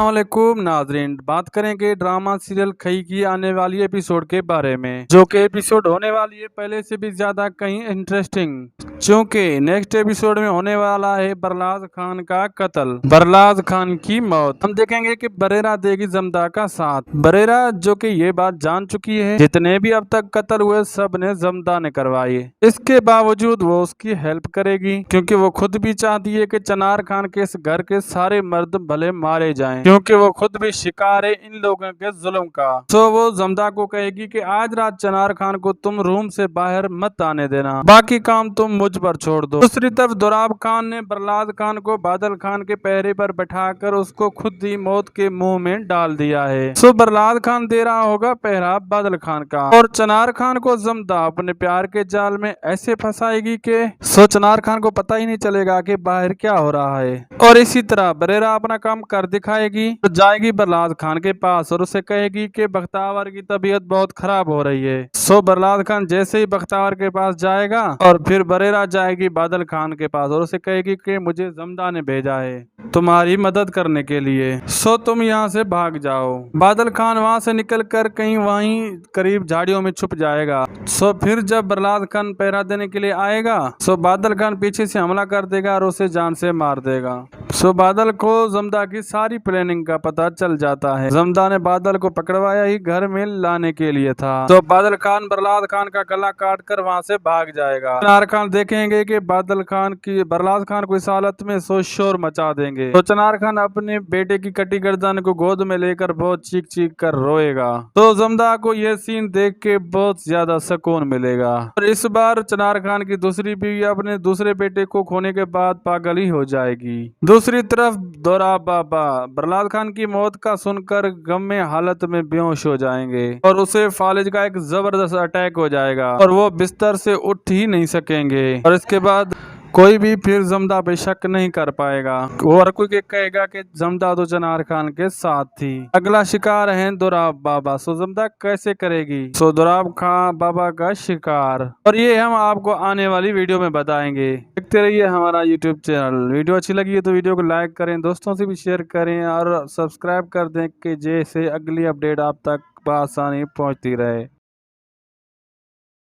अस्सलाम वालेकुम नाजरीन, बात करेंगे ड्रामा सीरियल खई की आने वाली एपिसोड के बारे में, जो कि एपिसोड होने वाली है पहले से भी ज्यादा कहीं इंटरेस्टिंग, क्योंकि नेक्स्ट एपिसोड में होने वाला है बरलाज खान का कत्ल, बरलाज खान की मौत। हम देखेंगे कि बरेरा देगी जमदा का साथ। बरेरा जो कि ये बात जान चुकी है जितने भी अब तक कत्ल हुए सब ने जमदा ने करवाए, इसके बावजूद वो उसकी हेल्प करेगी, क्योंकि वो खुद भी चाहती है कि चनार खान के इस घर के सारे मर्द भले मारे जाएं, क्योंकि वो खुद भी शिकार है इन लोगों के जुल्म का। तो वो जमदा को कहेगी कि आज रात चनार खान को तुम रूम से बाहर मत आने देना, बाकी काम तुम मुझ पर छोड़ दो। दूसरी तरफ दोराब खान ने बरलाज खान को बादल खान के पहरे पर बैठाकर उसको खुद ही मौत के मुंह में डाल दिया है। सो बरलाज खान दे रहा होगा पहरा बादल खान का, और चनार खान को जमदा अपने प्यार के जाल में ऐसे फंसाएगी कि सो चनार खान को पता ही नहीं चलेगा कि बाहर क्या हो रहा है। और इसी तरह बरेरा अपना काम कर दिखाएगी, तो जाएगी बरलाज खान के पास और उसे कहेगी कि बख्तावर की तबीयत बहुत खराब हो रही है। सो बरलाज खान जैसे ही बख्तावर के पास जाएगा और फिर बरेरा जाएगी बादल खान के पास और उसे कहेगी कि मुझे जमदा ने भेजा है तुम्हारी मदद करने के लिए, सो तुम यहाँ से भाग जाओ। बादल खान वहाँ से निकल कर कहीं वहीं करीब झाड़ियों में छुप जाएगा। सो फिर जब बरलाज खान पहरा देने के लिए आएगा, सो बादल खान पीछे से हमला कर देगा और उसे जान से मार देगा। सो बादल को जमदा की सारी प्लानिंग का पता चल जाता है। जमदा ने बादल को पकड़वाया ही घर में लाने के लिए था। तो बादल खान बरलाज खान का गला काट कर वहाँ से भाग जाएगा। चनार खान देखेंगे कि बादल खान की बरलाज खान को इस हालत में सो शोर मचा देंगे। तो चनार खान अपने बेटे की कटी गर्दन को गोद में लेकर बहुत चीख चीख कर रोएगा। तो जमदा को यह सीन देख के बहुत ज्यादा सुकून मिलेगा। और इस बार चनार खान की दूसरी बीवी अपने दूसरे बेटे को खोने के बाद पागल ही हो जाएगी। दूसरी तरफ दोरा बाबा बरलाज खान की मौत का सुनकर गम में हालत में बेहोश हो जाएंगे और उसे फालिज का एक जबरदस्त अटैक हो जाएगा और वो बिस्तर से उठ ही नहीं सकेंगे। और इसके बाद कोई भी फिर जमदा पे शक नहीं कर पाएगा और कोई कहेगा कि जमदा तो चनार खान के साथ थी। अगला शिकार है दोराब बाबा। सो जमदा कैसे करेगी सो दोराब खान बाबा का शिकार, और ये हम आपको आने वाली वीडियो में बताएंगे। देखते रहिए हमारा यूट्यूब चैनल। वीडियो अच्छी लगी है तो वीडियो को लाइक करें, दोस्तों से भी शेयर करें और सब्सक्राइब कर दें कि जैसे अगली अपडेट आप तक आसानी पहुंचती रहे।